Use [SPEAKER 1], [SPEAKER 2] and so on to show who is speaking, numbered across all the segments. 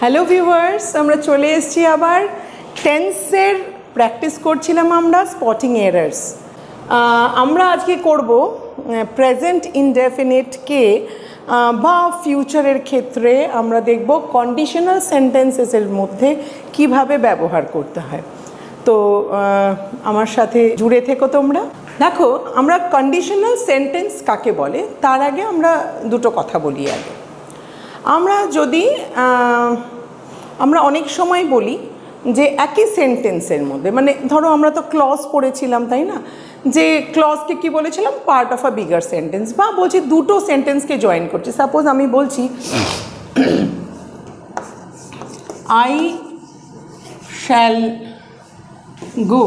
[SPEAKER 1] Hello viewers, আমরা চলে এসেছি আবার টেন্সের প্র্যাকটিস করছিলাম আমরা স্পটিং এরার্স। আমরা আজকে করব প্রেজেন্ট ইনডেফিনিটকে বা ফিউচারের ক্ষেত্রে আমরা দেখব কন্ডিশনাল সেন্টেন্সেসের মধ্যে কিভাবে ব্যবহার করতে হয়। তো আমার সাথে জুড়ে থেকো তোমরা। দেখো, আমরা কন্ডিশনাল সেন্টেন্স কাকে বলে তার আগে আমরা দুটো কথা বলি। আগে আমরা অনেক সময় বলি যে একই সেন্টেন্সের মধ্যে, মানে ধরো আমরা তো ক্লজ পড়েছিলাম তাই না, যে ক্লজকে কি বলেছিলাম, part of a bigger sentence, বা বলছি দুটো সেন্টেন্সকে জয়েন করছি। সাপোজ আমি বলছি I shall go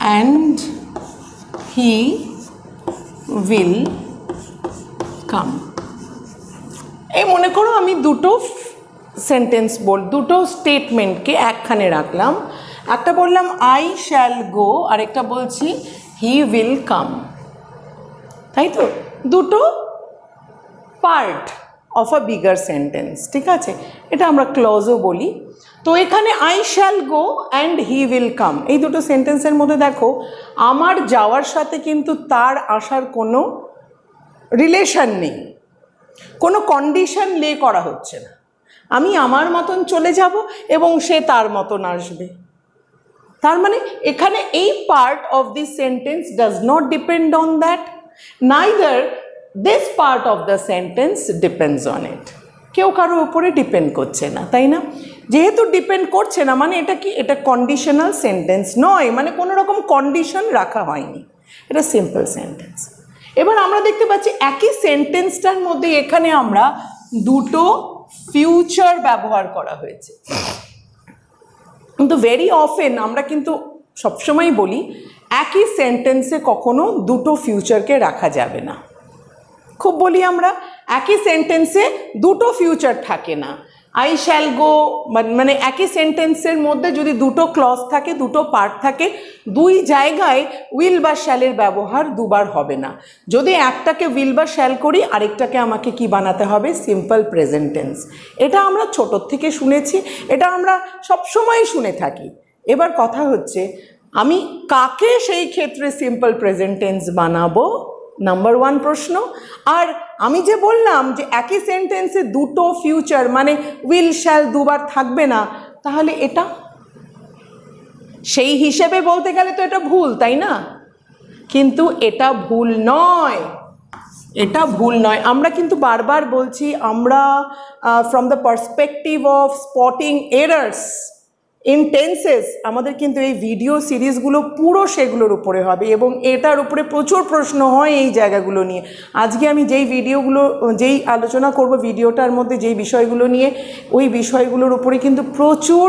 [SPEAKER 1] and he will come. এই মনে করো আমি দুটো সেন্টেন্স দুটো স্টেটমেন্টকে একখানে রাখলাম। একটা বললাম আই শ্যাল গো, আর একটা বলছি হি উইল কাম, তাই তো? দুটো part of a bigger sentence, ঠিক আছে? এটা আমরা ক্লজও বলি। তো এখানে I shall go and he will come, এই দুটো সেন্টেন্সের মধ্যে দেখো আমার যাওয়ার সাথে কিন্তু তার আসার কোনো রিলেশন নেই, কোনো কন্ডিশন লে করা হচ্ছে না। আমি আমার মতন চলে যাব এবং সে তার মতন আসবে। তার মানে এখানে এই part of this sentence does not depend on that, neither this part of the sentence depends on it. কেউ কারোর উপরে ডিপেন্ড করছে না, তাই না? যেহেতু ডিপেন্ড করছে না মানে এটা কি, এটা কন্ডিশনাল সেন্টেন্স নয়, মানে কোনো রকম কন্ডিশন রাখা হয়নি, এটা সিম্পল সেন্টেন্স। এবার আমরা দেখতে পাচ্ছি একই সেন্টেন্সটার মধ্যে এখানে আমরা দুটো ফিউচার ব্যবহার করা হয়েছে। কিন্তু ভেরি অফেন আমরা কিন্তু সবসময় বলি একই সেন্টেন্সে কখনো দুটো ফিউচারকে রাখা যাবে না। খুব বলি আমরা একই সেন্টেন্সে দুটো ফিউচার থাকে না। আই শ্যাল গো মানে একই সেন্টেন্সের মধ্যে যদি দুটো ক্লজ থাকে, দুটো পার্ট থাকে, দুই জায়গায় উইল বা শ্যালের ব্যবহার দুবার হবে না। যদি একটাকে উইল বা শ্যাল করি, আরেকটাকে আমাকে কি বানাতে হবে, সিম্পল প্রেজেন্ট টেন্স। এটা আমরা ছোটোর থেকে শুনেছি, এটা আমরা সবসময় শুনে থাকি। এবার কথা হচ্ছে আমি কাকে সেই ক্ষেত্রে সিম্পল প্রেজেন্ট টেন্স বানাবো, নাম্বার ওয়ান প্রশ্ন। আর আমি যে বললাম যে একই সেন্টেন্সে দুটো ফিউচার মানে উইল শ্যাল দুবার থাকবে না, তাহলে এটা সেই হিসেবে বলতে গেলে তো এটা ভুল, তাই না? কিন্তু এটা ভুল নয়, এটা ভুল নয়। আমরা কিন্তু বারবার বলছি আমরা from the perspective of spotting errors in tenses, আমাদের কিন্তু এই ভিডিও সিরিজগুলো পুরো সেগুলোর উপরে হবে এবং এটার উপরে প্রচুর প্রশ্ন হয় এই জায়গাগুলো নিয়ে। আজকে আমি যেই আলোচনা করব ভিডিওটার মধ্যে যেই বিষয়গুলো নিয়ে, ওই বিষয়গুলোর উপরে কিন্তু প্রচুর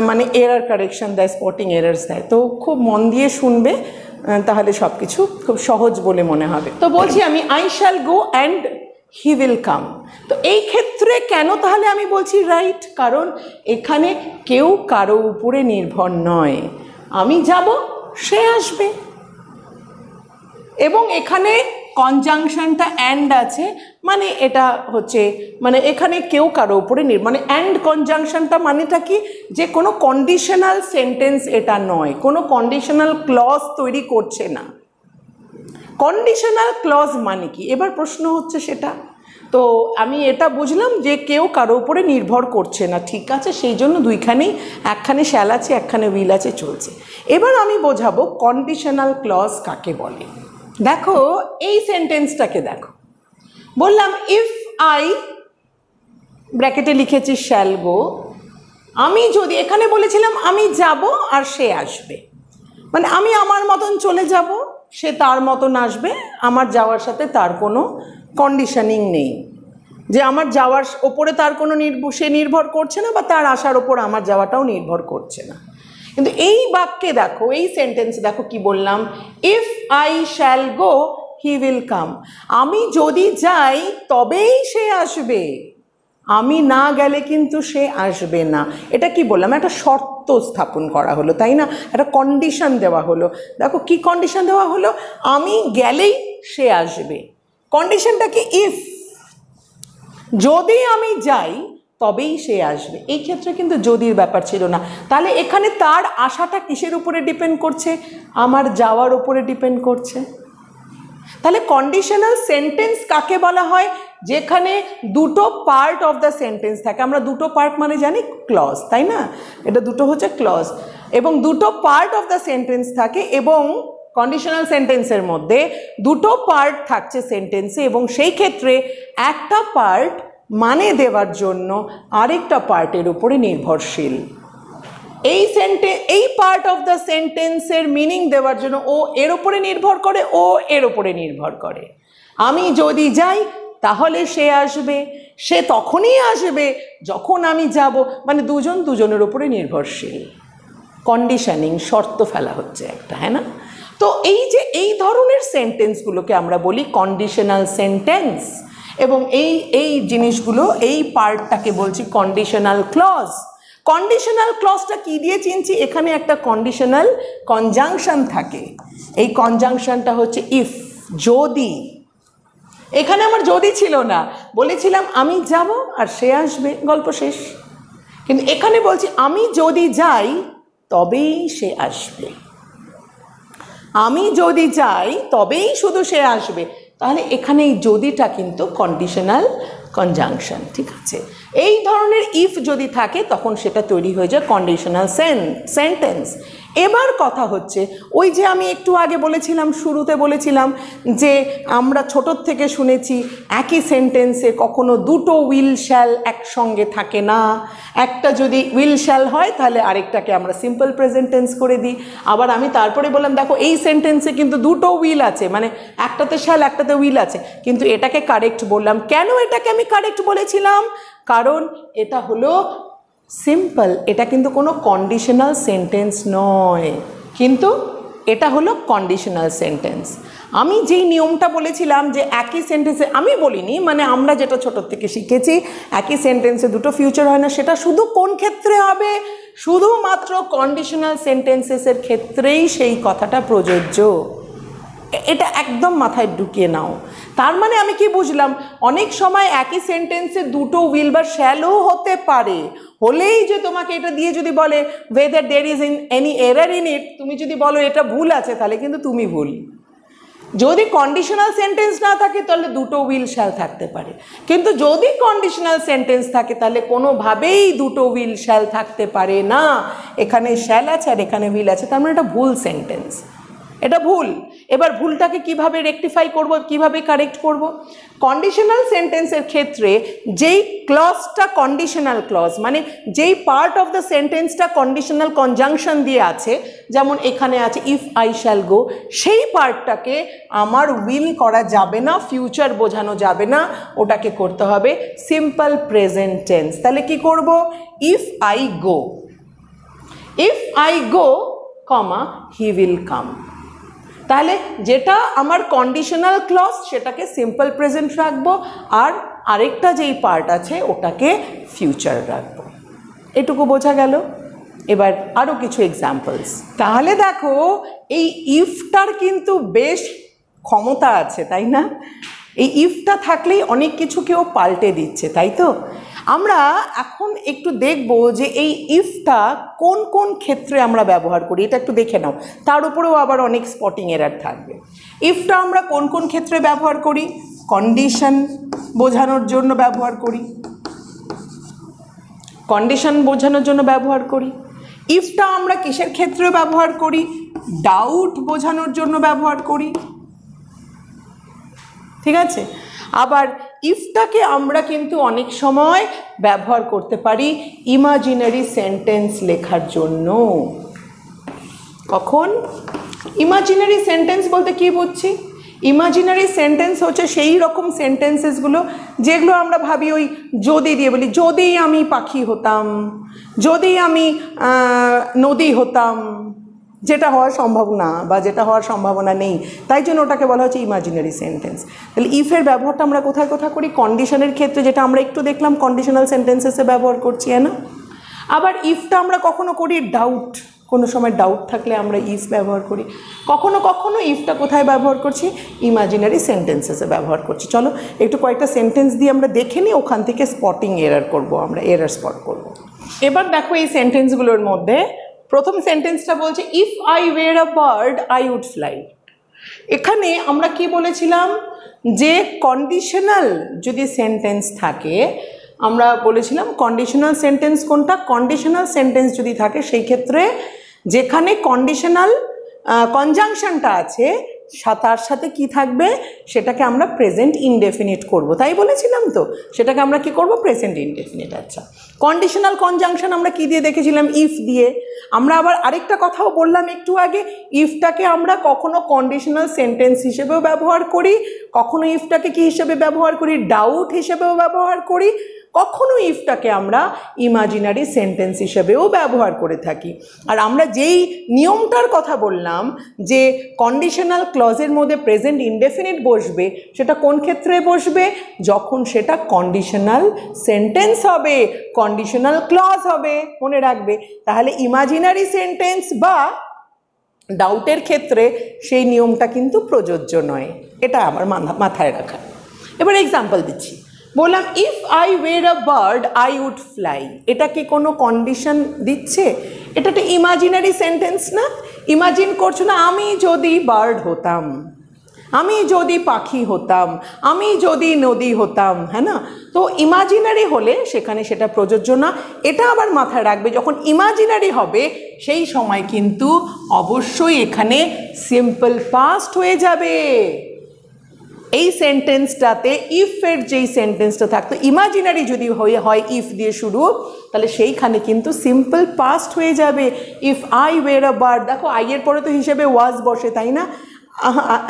[SPEAKER 1] মানে এরার কারেকশন দেয়, স্পটিং এরার্স দেয়। তো খুব মন দিয়ে শুনবে, তাহলে সব কিছু খুব সহজ বলে মনে হবে। তো বলছি আমি I shall go and he will come. তো এই ক্ষেত্রে কেন তাহলে আমি বলছি রাইট, কারণ এখানে কেউ কারো উপরে নির্ভর নয়, আমি যাব সে আসবে। এবং এখানে কনজাংশনটা অ্যান্ড আছে, মানে এটা হচ্ছে মানে এখানে কেউ কারো উপরে মানে অ্যান্ড কনজাংশনটা মানেটা কি, যে কোনো কন্ডিশনাল সেন্টেন্স এটা নয়, কোনো কন্ডিশনাল ক্লজ তৈরি করছে না। কন্ডিশনাল ক্লজ মানে কি, এবার প্রশ্ন হচ্ছে সেটা। তো আমি এটা বুঝলাম যে কেউ কারো উপরে নির্ভর করছে না, ঠিক আছে, সেই জন্য দুইখানেই, একখানে শ্যাল আছে একখানে উইল আছে, চলছে। এবার আমি বোঝাবো কন্ডিশনাল ক্লজ কাকে বলে। দেখো এই সেন্টেন্সটাকে দেখো, বললাম ইফ আই, ব্র্যাকেটে লিখেছি শ্যাল গো, আমি যদি, এখানে বলেছিলাম আমি যাব আর সে আসবে, মানে আমি আমার মতন চলে যাব, সে তার মতন আসবে। আমার যাওয়ার সাথে তার কোনো কন্ডিশনিং নেই, যে আমার যাওয়ার ওপরে তার কোনো সে নির্ভর করছে না, বা তার আসার ওপর আমার যাওয়াটাও নির্ভর করছে না। কিন্তু এই বাক্যে দেখো, এই সেন্টেন্সে দেখো কি বললাম, if I shall go he will come. আমি যদি যাই তবেই সে আসবে, আমি না গেলে কিন্তু সে আসবে না। এটা কি বললাম, একটা শর্ত স্থাপন করা হলো, তাই না? একটা কন্ডিশন দেওয়া হলো। দেখো কি কন্ডিশন দেওয়া হলো, আমি গেলেই সে আসবে। কন্ডিশনটা কি, ইফ, যদি আমি যাই তবেই সে আসবে। এই ক্ষেত্রে কিন্তু যদির ব্যাপার ছিল না। তাহলে এখানে তার আশাটা কিসের উপরে ডিপেন্ড করছে? আমার যাওয়ার উপরে ডিপেন্ড করছে। তাহলে কন্ডিশনাল সেন্টেন্স কাকে বলা হয়? যেখানে দুটো পার্ট অফ দ্য সেন্টেন্স থাকে। আমরা দুটো পার্ট মানে জানি ক্লজ, তাই না? এটা দুটো হচ্ছে ক্লজ, এবং দুটো পার্ট অফ দ্য সেন্টেন্স থাকে, এবং কন্ডিশনাল সেন্টেন্সের মধ্যে দুটো পার্ট থাকছে সেন্টেন্সে, এবং সেই ক্ষেত্রে একটা পার্ট মানে দেওয়ার জন্য আরেকটা পার্টের উপরে নির্ভরশীল। এই পার্ট অফ দ্য সেন্টেন্সের মিনিং দেওয়ার জন্য ও এর উপরে নির্ভর করে, ও এর উপরে নির্ভর করে। আমি যদি যাই তাহলে সে আসবে, সে তখনই আসবে যখন আমি যাব, মানে দুজন দুজনের উপরে নির্ভরশীল। কন্ডিশনিং, শর্ত ফেলা হচ্ছে একটা, হ্যাঁ না? তো এই যে এই ধরনের সেন্টেন্সগুলোকে আমরা বলি কন্ডিশনাল সেন্টেন্স, এবং এই জিনিসগুলো, এই পার্টটাকে বলছি কন্ডিশনাল ক্লজ। কন্ডিশনাল ক্লজটা কি দিয়ে চিনছি? এখানে একটা কন্ডিশনাল কনজাংশন থাকে। এই কনজাংশনটা হচ্ছে ইফ, যদি। এখানে আমার যদি ছিল না, বলেছিলাম আমি যাব আর সে আসবে, গল্প শেষ। কিন্তু এখানে বলছি আমি যদি যাই তবেই সে আসবে, আমি যদি যাই তবেই শুধু সে আসবে। তাহলে এখানে এই যদিটা কিন্তু কন্ডিশনাল কনজাংশন, ঠিক আছে? এই ধরনের ইফ যদি থাকে তখন সেটা তৈরি হয়ে যায় কন্ডিশনাল সেন্টেন্স। এবার কথা হচ্ছে, ওই যে আমি একটু আগে বলেছিলাম, শুরুতে বলেছিলাম যে আমরা ছোটোর থেকে শুনেছি একই সেন্টেন্সে কখনো দুটো উইল শ্যাল একসঙ্গে থাকে না। একটা যদি উইল শ্যাল হয় তাহলে আরেকটাকে আমরা সিম্পল প্রেজেন্ট টেন্স করে দিই। আবার আমি তারপরে বললাম দেখো এই সেন্টেন্সে কিন্তু দুটো উইল আছে, মানে একটাতে শ্যাল একটাতে উইল আছে, কিন্তু এটাকে কারেক্ট বললাম। কেন এটাকে আমি কারেক্ট বলেছিলাম? কারণ এটা হলো সিম্পল, এটা কিন্তু কোনো কন্ডিশনাল সেন্টেন্স নয়, কিন্তু এটা হলো কন্ডিশনাল সেন্টেন্স। আমি যেই নিয়মটা বলেছিলাম যে একই সেন্টেন্সে, আমি বলিনি, মানে আমরা যেটা ছোটোর থেকে শিখেছি একই সেন্টেন্সে দুটো ফিউচার হয় না, সেটা শুধু কোন ক্ষেত্রে হবে? শুধুমাত্র কন্ডিশনাল সেন্টেন্সেসের ক্ষেত্রেই সেই কথাটা প্রযোজ্য। এটা একদম মাথায় ঢুকিয়ে নাও। তার মানে আমি কি বুঝলাম? অনেক সময় একই সেন্টেন্সে দুটো উইল বা শ্যালও হতে পারে, হলেই যে তোমাকে এটা দিয়ে যদি বলে whether there is any error in it, তুমি যদি বলো এটা ভুল আছে তাহলে কিন্তু তুমি ভুল। যদি কন্ডিশনাল সেন্টেন্স না থাকে তাহলে দুটো উইল শ্যাল থাকতে পারে, কিন্তু যদি কন্ডিশনাল সেন্টেন্স থাকে তাহলে কোনোভাবেই দুটো উইল শ্যাল থাকতে পারে না। এখানে শ্যাল আছে আর এখানে উইল আছে, তার মানে এটা ভুল সেন্টেন্স, এটা ভুল। এবার ভুলটাকে কিভাবে রেকটিফাই করব, কিভাবে কারেক্ট করব? কন্ডিশনাল সেন্টেন্সের ক্ষেত্রে যেই ক্লজটা কন্ডিশনাল ক্লজ, মানে যেই পার্ট অফ দ্য সেন্টেন্সটা কন্ডিশনাল কনজাংশন দিয়ে আছে, যেমন এখানে আছে ইফ আই শ্যাল গো, সেই পার্টটাকে আমার উইল করা যাবে না, ফিউচার বোঝানো যাবে না, ওটাকে করতে হবে সিম্পল প্রেজেন্ট টেন্স। তাহলে কি করব? If I go, if I go comma he will come. তাহলে যেটা আমার কন্ডিশনাল ক্লজ সেটাকে সিম্পল প্রেজেন্ট রাখবো, আর আরেকটা যেই পার্ট আছে ওটাকে ফিউচার রাখবো। এটুকু বোঝা গেল? এবার আরও কিছু এক্সাম্পলস। তাহলে দেখো এই ইফটার কিন্তু বেশ ক্ষমতা আছে, তাই না? এই ইফটা থাকলেই অনেক কিছু কেউ পাল্টে দিচ্ছে, তাই তো? আমরা এখন একটু দেখব যে এই ইফটা কোন কোন ক্ষেত্রে আমরা ব্যবহার করি, এটা একটু দেখে নাও। তার উপরেও আবার অনেক স্পটিং এরার থাকবে। ইফটা আমরা কোন কোন ক্ষেত্রে ব্যবহার করি? কন্ডিশন বোঝানোর জন্য ব্যবহার করি, কন্ডিশন বোঝানোর জন্য ব্যবহার করি। ইফটা আমরা কিসের ক্ষেত্রে ব্যবহার করি? ডাউট বোঝানোর জন্য ব্যবহার করি, ঠিক আছে? আবার ইফটাকে আমরা কিন্তু অনেক সময় ব্যবহার করতে পারি ইমাজিনারি সেন্টেন্স লেখার জন্য। কখন? ইমাজিনারি সেন্টেন্স বলতে কি বুঝছি? ইমাজিনারি সেন্টেন্স হচ্ছে সেই রকম সেন্টেন্সেসগুলো যেগুলো আমরা ভাবি ওই যদি দিয়ে বলি, যদি আমি পাখি হতাম, যদি আমি নদী হতাম, যেটা হওয়ার সম্ভব না বা যেটা হওয়ার সম্ভাবনা নেই, তাই জন্য ওটাকে বলা হচ্ছে ইমাজিনারি সেন্টেন্স। তাহলে ইফের ব্যবহারটা আমরা কোথায় কোথায় করি? কন্ডিশনের ক্ষেত্রে, যেটা আমরা একটু দেখলাম কন্ডিশনাল সেন্টেন্সেসে ব্যবহার করছি, না? আবার ইফটা আমরা কখনো করি ডাউট কোনো সময় ডাউট থাকলে আমরা ইফ ব্যবহার করি, কখনো কখনো ইফটা কোথায় ব্যবহার করছি, ইমাজিনারি সেন্টেন্সেসে ব্যবহার করছি। চলো একটু কয়েকটা সেন্টেন্স দিয়ে আমরা দেখে নিই, ওখান থেকে স্পটিং এরার করব, আমরা এরার স্পট করব। এবার দেখো এই সেন্টেন্সগুলোর মধ্যে প্রথম সেন্টেন্সটা বলছে if I were a bird I would fly. এখানে আমরা কি বলেছিলাম যে কন্ডিশনাল যদি সেন্টেন্স থাকে, আমরা বলেছিলাম কন্ডিশনাল সেন্টেন্স কোনটা, কন্ডিশনাল সেন্টেন্স যদি থাকে সেই ক্ষেত্রে যেখানে কন্ডিশনাল কনজাংশনটা আছে তার সাথে কি থাকবে, সেটাকে আমরা প্রেজেন্ট ইনডেফিনিট করব, তাই বলেছিলাম তো, সেটাকে আমরা কি করব, প্রেজেন্ট ইনডেফিনিট। আচ্ছা, কন্ডিশনাল কনজাংশন আমরা কি দিয়ে দেখেছিলাম, ইফ দিয়ে। আমরা আবার আরেকটা কথাও বললাম একটু আগে, ইফটাকে আমরা কখনো কন্ডিশনাল সেন্টেন্স হিসেবেও ব্যবহার করি, কখনো ইফটাকে কি হিসেবে ব্যবহার করি, ডাউট হিসেবেও ব্যবহার করি, কখনো ইফটাকে আমরা ইমাজিনারি সেন্টেন্স হিসেবেও ব্যবহার করে থাকি। আর আমরা যেই নিয়মটার কথা বললাম যে কন্ডিশনাল ক্লজের মধ্যে প্রেজেন্ট ইনডেফিনিট বসবে, সেটা কোন ক্ষেত্রে বসবে, যখন সেটা কন্ডিশনাল সেন্টেন্স হবে, কন্ডিশনাল ক্লজ হবে, মনে রাখবে। তাহলে ইমাজিনারি সেন্টেন্স বা ডাউটের ক্ষেত্রে সেই নিয়মটা কিন্তু প্রযোজ্য নয়, এটা আমার মাথায় রাখা। এবার এক্সাম্পল দিচ্ছি, বললাম if I were a bird I would fly. এটা কি কোনো কন্ডিশন দিচ্ছে? এটা একটা ইমাজিনারি সেন্টেন্স না? ইমাজিন করছো না, আমি যদি বার্ড হতাম, আমি যদি পাখি হতাম, আমি যদি নদী হতাম, হ্যাঁ না? তো ইমাজিনারি হলে সেখানে সেটা প্রযোজ্য না। এটা আবার মাথায় রাখবে, যখন ইমাজিনারি হবে সেই সময় কিন্তু অবশ্যই এখানে সিম্পল পাস্ট হয়ে যাবে। এই সেন্টেন্সটাতে ইফের যেই সেন্টেন্সটা থাকতো, ইমাজিনারি যদি হয় ইফ দিয়ে শুরু, তাহলে সেইখানে কিন্তু সিম্পল পাস্ট হয়ে যাবে। If I were a bird, দেখো আই এর পরে তো হিসেবে ওয়াজ বসে, তাই না?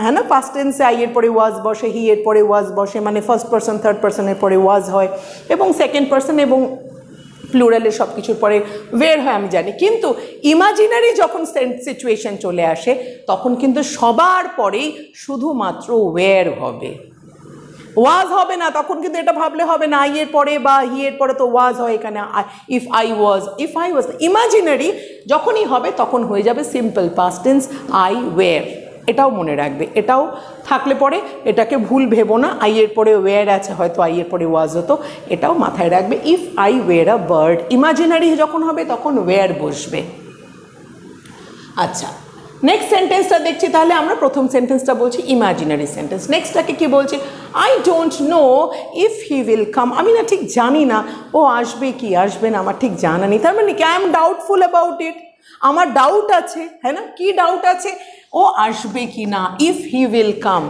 [SPEAKER 1] হ্যাঁ না, পাস্ট টেন্সে আই এর পরে ওয়াজ বসে, হি এর পরে ওয়াজ বসে, মানে ফার্স্ট পারসন থার্ড পারসনের পরে ওয়াজ হয়, এবং সেকেন্ড পারসন এবং প্লুরালের সব কিছুর পরে ওয়্যার হয়, আমি জানি। কিন্তু ইমাজিনারি যখন সিচুয়েশন চলে আসে তখন কিন্তু সবার পরেই শুধুমাত্র ওয়্যার হবে, ওয়াজ হবে না। তখন কিন্তু এটা ভাবলে হবে না আই এর পরে বা হি এর পরে তো ওয়াজ হয়, এখানে ইফ আই ওয়াজ ইমাজিনারি যখনই হবে তখন হয়ে যাবে simple past tense I were. এটাও মনে রাখবে, এটাও থাকলে পরে এটাকে ভুল ভেবো না, আই এর পরে ওয়্যার আছে, হয়তো আই এর পরে ওয়াজ হতো, এটাও মাথায় রাখবে। If I were a bird, imaginary যখন হবে তখন ওয়্যার বসবে। আচ্ছা, নেক্সট সেন্টেন্সটা দেখছি, তাহলে আমরা প্রথম সেন্টেন্সটা বলছি ইমাজিনারি সেন্টেন্স। নেক্সটটাকে কি বলছে, I don't know if he will come. আমি না ঠিক জানি না ও আসবে কি আসবে না, আমার ঠিক জানা নেই। তার মানে কি, I am doubtful about it, আমার ডাউট আছে, হ্যাঁ না? কি ডাউট আছে, ও আসবে কি না, ইফ হি উইল কাম।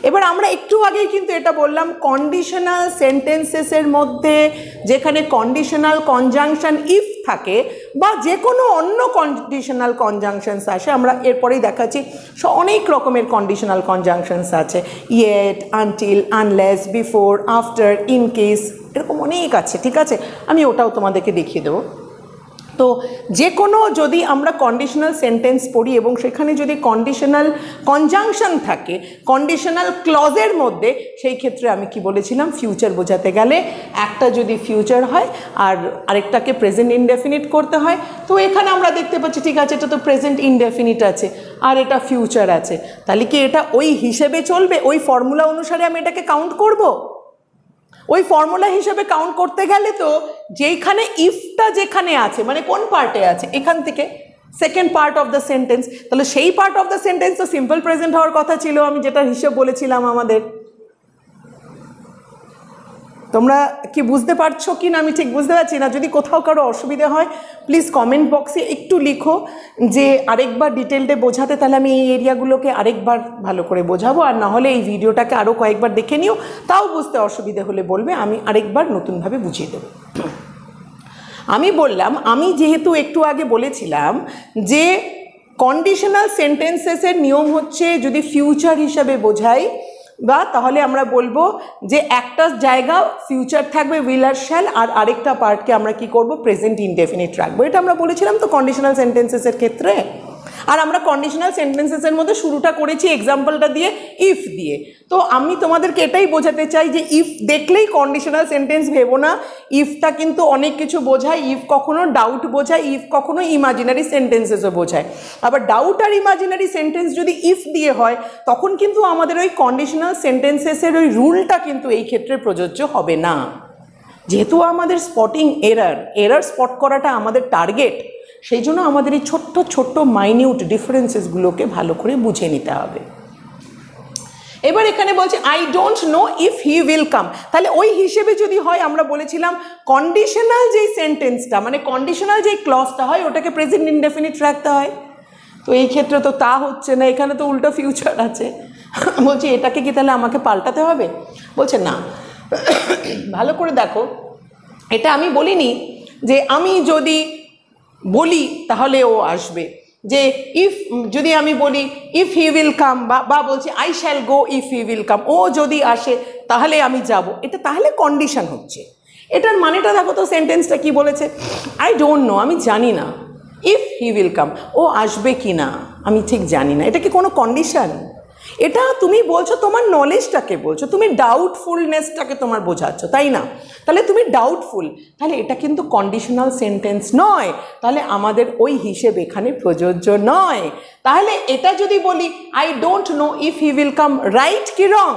[SPEAKER 1] এবার আমরা একটু আগেই কিন্তু এটা বললাম, কন্ডিশনাল সেন্টেন্সেসের মধ্যে যেখানে কন্ডিশনাল কনজাংশন ইফ থাকে বা যে কোনো অন্য কন্ডিশনাল কনজাংশনস আসে, আমরা এরপরেই দেখাচ্ছি অনেক রকমের কন্ডিশনাল কনজাংশনস আছে, yet, until, unless, before, after, in case, এরকম অনেক আছে, ঠিক আছে? আমি ওটাও তোমাদেরকে দেখিয়ে দেবো। তো যে কোনো যদি আমরা কন্ডিশনাল সেন্টেন্স পড়ি এবং সেখানে যদি কন্ডিশনাল কনজাংশন থাকে কন্ডিশনাল ক্লজের মধ্যে, সেই ক্ষেত্রে আমি কি বলেছিলাম, ফিউচার বোঝাতে গেলে একটা যদি ফিউচার হয় আর আরেকটাকে প্রেজেন্ট ইনডেফিনিট করতে হয়। তো এখানে আমরা দেখতে পাচ্ছি, ঠিক আছে, এটা তো প্রেজেন্ট ইনডেফিনিট আছে আর এটা ফিউচার আছে, তাহলে কি এটা ওই হিসেবে চলবে? ওই ফর্মুলা অনুসারে আমি এটাকে কাউন্ট করব? ওই ফর্মুলা হিসেবে কাউন্ট করতে গেলে তো যেইখানে ইফটা যেখানে আছে, মানে কোন পার্টে আছে, এখান থেকে second part of the sentence, তাহলে সেই পার্ট অফ দ্য সেন্টেন্স তো সিম্পল প্রেজেন্ট হওয়ার কথা ছিল, আমি যেটা হিসেব বলেছিলাম আমাদের। তোমরা কি বুঝতে পারছো কি না আমি ঠিক বুঝতে পারছি না। যদি কোথাও কারো অসুবিধা হয় প্লিজ কমেন্ট বক্সে একটু লিখো যে আরেকবার ডিটেলডে বোঝাতে, তাহলে আমি এই এরিয়াগুলোকে আরেকবার ভালো করে বোঝাবো। আর না হলে এই ভিডিওটাকে আরও কয়েকবার দেখে নিও, তাও বুঝতে অসুবিধা হলে বলবে, আমি আরেকবার নতুনভাবে বুঝিয়ে দেবো। আমি বললাম, আমি যেহেতু একটু আগে বলেছিলাম যে কন্ডিশনাল সেন্টেন্সেসের নিয়ম হচ্ছে যদি ফিউচার হিসাবে বোঝাই বা তাহলে আমরা বলবো যে একটা জায়গা ফিউচার থাকবে উইল আর শ্যাল, আর আরেকটা পার্টকে আমরা কি করব, প্রেজেন্ট ইনডেফিনিট রাখবো। এটা আমরা বলেছিলাম তো কন্ডিশনাল সেন্টেন্সেসের ক্ষেত্রে। আর আমরা কন্ডিশনাল সেন্টেন্সেসের মধ্যে শুরুটা করেছি এক্সাম্পলটা দিয়ে, ইফ দিয়ে। তো আমি তোমাদেরকে এটাই বোঝাতে চাই যে ইফ দেখলেই কন্ডিশনাল সেন্টেন্স ভেবো না, ইফটা কিন্তু অনেক কিছু বোঝায়। ইফ কখনো ডাউট বোঝায়, ইফ কখনো ইমাজিনারি সেন্টেন্সেসও বোঝায়। আবার ডাউট আর ইমাজিনারি সেন্টেন্স যদি ইফ দিয়ে হয় তখন কিন্তু আমাদের ওই কন্ডিশনাল সেন্টেন্সেসের ওই রুলটা কিন্তু এই ক্ষেত্রে প্রযোজ্য হবে না। যেহেতু আমাদের স্পটিং এরার স্পট করাটা আমাদের টার্গেট, সেই জন্য আমাদের এই ছোট্ট ছোট্ট মাইনিউট ডিফারেন্সেসগুলোকে ভালো করে বুঝে নিতে হবে। এবার এখানে বলছে I don't know if he will come. তাহলে ওই হিসেবে যদি হয়, আমরা বলেছিলাম কন্ডিশনাল যেই সেন্টেন্সটা মানে কন্ডিশনাল যেই ক্লজটা হয় ওটাকে প্রেজেন্ট ইনডেফিনিট রাখতে হয়। তো এই ক্ষেত্রে তো তা হচ্ছে না, এখানে তো উল্টো ফিউচার আছে। বলছি এটাকে কি তাহলে আমাকে পাল্টাতে হবে? বলছে না, ভালো করে দেখো, এটা আমি বলিনি যে আমি যদি বলি তাহলে ও আসবে, যে ইফ যদি আমি বলি ইফ হি উইল কাম, বা বলছি I shall go if he will come, ও যদি আসে তাহলে আমি যাব, এটা তাহলে কন্ডিশন হচ্ছে। এটার মানেটা দেখো তো, সেন্টেন্সটা কি বলেছে, আই ডোন্ট নো, আমি জানি না, ইফ হি উইল কাম, ও আসবে কি না আমি ঠিক জানি না। এটা কি কোনো কন্ডিশন? এটা তুমি বলছো তোমার নলেজটাকে বলছো, তুমি ডাউটফুলনেসটাকে তোমার বোঝাচ্ছ, তাই না? তাহলে তুমি ডাউটফুল, তাহলে এটা কিন্তু কন্ডিশনাল সেন্টেন্স নয়, তাহলে আমাদের ওই হিসেব এখানে প্রযোজ্য নয়। তাহলে এটা যদি বলি I don't know if he will come, right কি রং?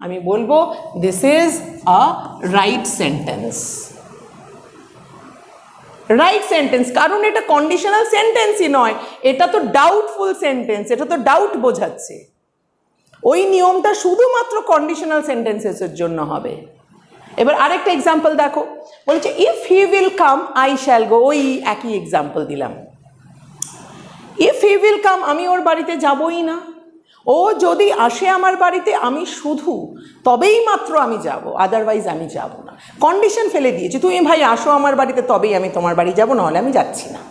[SPEAKER 1] আমি বলবো this is a right sentence. Right sentence, কারণ এটা কন্ডিশনাল সেন্টেন্সই নয়, এটা তো ডাউটফুল সেন্টেন্স, এটা তো ডাউট বোঝাচ্ছে। ওই নিয়মটা শুধুমাত্র কন্ডিশনাল সেন্টেন্সেসের জন্য হবে। এবার আরেকটা এক্সাম্পল দেখো, বলছে if he will come I shall go, ওই একই এক্সাম্পল দিলাম। ইফ হি উইল কাম, আমি ওর বাড়িতে যাবই না, ও যদি আসে আমার বাড়িতে আমি শুধু তবেই মাত্র আমি যাব, আদারওয়াইজ আমি যাব না। কন্ডিশন ফেলে দিয়েছি, তুমি ভাই আসো আমার বাড়িতে তবেই আমি তোমার বাড়ি যাব, নাহলে আমি যাচ্ছি না।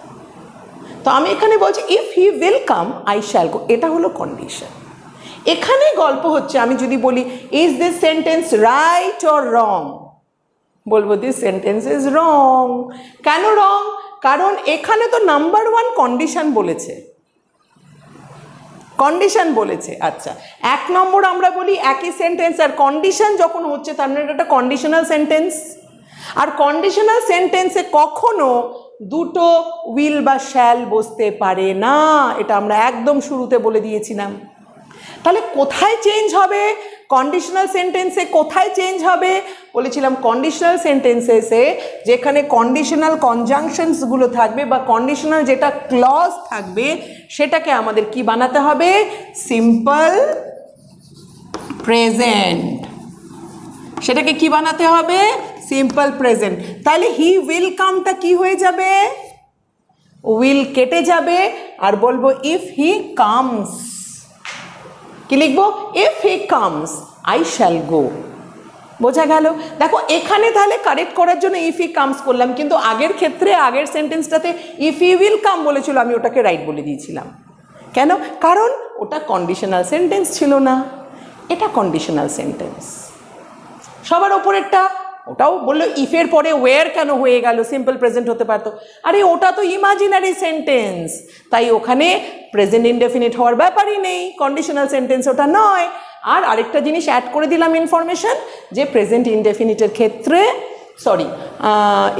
[SPEAKER 1] তো আমি এখানে বলছি if he will come I shall go, এটা হলো কন্ডিশন। এখানে গল্প হচ্ছে, আমি যদি বলি is this sentence right or wrong, বলবো দিস সেন্টেন্স ইজ রং। কেন রং? কারণ এখানে তো নাম্বার ওয়ান কন্ডিশন বলেছে, কন্ডিশন বলেছে। আচ্ছা, এক নম্বর আমরা বলি একই সেন্টেন্স আর কন্ডিশন যখন হচ্ছে তার মানে এটা কন্ডিশনাল সেন্টেন্স। আর কন্ডিশনাল সেন্টেন্সে কখনো দুটো উইল বা শ্যাল বসতে পারে না, এটা আমরা একদম শুরুতে বলে দিয়েছিলাম। তাহলে কোথায় চেঞ্জ হবে কন্ডিশনাল সেন্টেন্সে? কোথায় চেঞ্জ হবে বলেছিলাম? কন্ডিশনাল সেন্টেন্সেসে যেখানে কন্ডিশনাল কনজাংশনসগুলো থাকবে বা কন্ডিশনাল যেটা ক্লজ থাকবে সেটাকে আমাদের কি বানাতে হবে? Simple present. সেটাকে কি বানাতে হবে? Simple present. তাহলে হি উইল কামটা কি হয়ে যাবে? উইল কেটে যাবে আর বলবো ইফ হি কামস। কি লিখবো? If he comes I shall গো। বোঝা গেল? দেখো এখানে তাহলে কারেক্ট করার জন্য ইফ হি কামস করলাম, কিন্তু আগের ক্ষেত্রে আগের সেন্টেন্সটাতে ইফ হি উইল কাম বলেছিল, আমি ওটাকে রাইট বলে দিয়েছিলাম। কেন? কারণ ওটা কন্ডিশনাল সেন্টেন্স ছিল না, এটা কন্ডিশনাল সেন্টেন্স। সবার ওপরেরটা ওটাও বললো ইফের পরে ওয়ের কেন হয়ে গেল? সিম্পল প্রেজেন্ট হতে পারতো। আরে ওটা তো ইমাজিনারি সেন্টেন্স, তাই ওখানে প্রেজেন্ট ইনডেফিনিট হওয়ার ব্যাপারই নেই, কন্ডিশনাল সেন্টেন্স ওটা নয়। আর আরেকটা জিনিস অ্যাড করে দিলাম ইনফরমেশন, যে প্রেজেন্ট ইনডেফিনিটের ক্ষেত্রে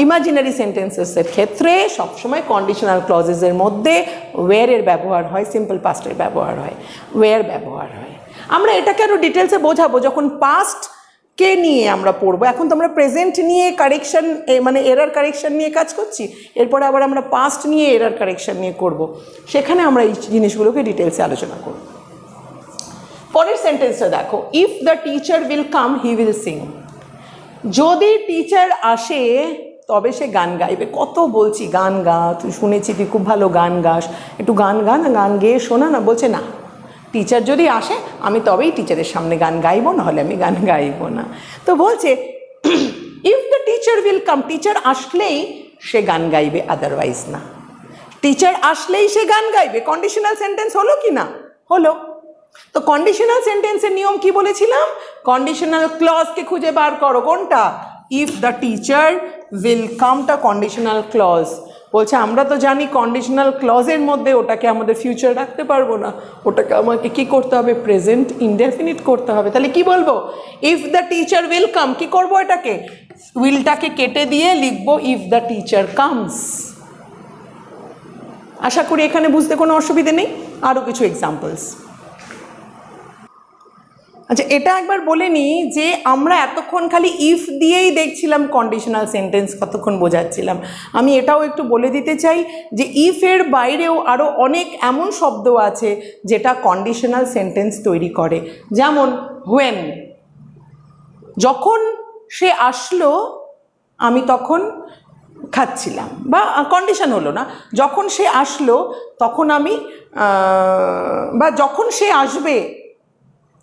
[SPEAKER 1] ইমাজিনারি সেন্টেন্সেসের ক্ষেত্রে সবসময় কন্ডিশনাল ক্লজেসের মধ্যে ওয়েরের ব্যবহার হয়, সিম্পল পাস্টের ব্যবহার হয়, ওয়ের ব্যবহার হয়। আমরা এটাকে আরও ডিটেলসে বোঝাবো যখন পাস্টকে নিয়ে আমরা পড়বো। এখন তো আমরা প্রেজেন্ট নিয়ে কারেকশন মানে এরার কারেকশন নিয়ে কাজ করছি, এরপরে আবার আমরা পাস্ট নিয়ে এরার কারেকশন নিয়ে করব, সেখানে আমরা এই জিনিসগুলোকে ডিটেলসে আলোচনা করব। পরের সেন্টেন্সটা দেখো, if the teacher will come he will sing. যদি টিচার আসে তবে সে গান গাইবে। কত বলছি গান গা, তুই শুনেছি তুই খুব ভালো গান গাস, একটু গান গা না, গান গেয়ে শোনা না। বলছে না, টিচার যদি আসে আমি তবেই টিচারের সামনে গান গাইবো, নাহলে আমি গান গাইবো না। তো বলছে if the teacher will come, teacher আসলেই সে গান গাইবে, আদারওয়াইজ না। টিচার আসলেই সে গান গাইবে, কন্ডিশনাল সেন্টেন্স হলো কি না? হলো। তো কন্ডিশনাল সেন্টেন্সের নিয়ম কি বলেছিলাম? কন্ডিশনাল ক্লজকে খুঁজে বার করো। কোনটা? ইফ দ্য টিচার উইল কামটা কন্ডিশনাল ক্লজ। বলছে আমরা তো জানি কন্ডিশনাল ক্লজের মধ্যে ওটাকে আমাদের ফিউচার রাখতে পারবো না, ওটাকে আমাকে কি করতে হবে, প্রেজেন্ট ইনডেফিনিট করতে হবে। তাহলে কি বলবো, if the teacher will come, কি করবো এটাকে, উইলটাকে কেটে দিয়ে লিখবো ইফ দ্য টিচার কামস। আশা করি এখানে বুঝতে কোনো অসুবিধে নেই। আরও কিছু এক্সাম্পলস। আচ্ছা, এটা একবার বলে নিই যে আমরা এতক্ষণ খালি ইফ দিয়েই দেখছিলাম কন্ডিশনাল সেন্টেন্স কতক্ষণ বোঝাচ্ছিলাম। আমি এটাও একটু বলে দিতে চাই যে ইফের বাইরেও আরও অনেক এমন শব্দ আছে যেটা কন্ডিশনাল সেন্টেন্স তৈরি করে। যেমন হোয়েন, যখন সে আসলো আমি তখন খাচ্ছিলাম, বা কন্ডিশন হলো না, যখন সে আসলো তখন আমি, বা যখন সে আসবে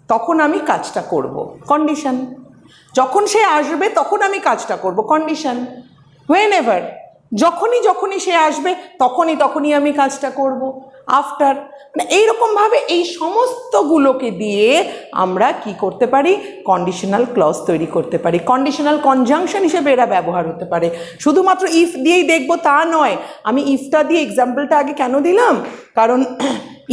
[SPEAKER 1] তখন আমি কাজটা করব, কন্ডিশন। যখন সে আসবে তখন আমি কাজটা করব, কন্ডিশন। হোয়েন এভার, যখনই সে আসবে তখনই আমি কাজটা করব, আফটার। মানে এইরকমভাবে এই সমস্তগুলোকে দিয়ে আমরা কি করতে পারি, কন্ডিশনাল ক্লজ তৈরি করতে পারি। কন্ডিশনাল কনজাংশন হিসেবে এরা ব্যবহার হতে পারে। শুধুমাত্র ইফ দিয়েই দেখবো তা নয়। আমি ইফটা দিয়ে এক্সাম্পলটা আগে কেন দিলাম, কারণ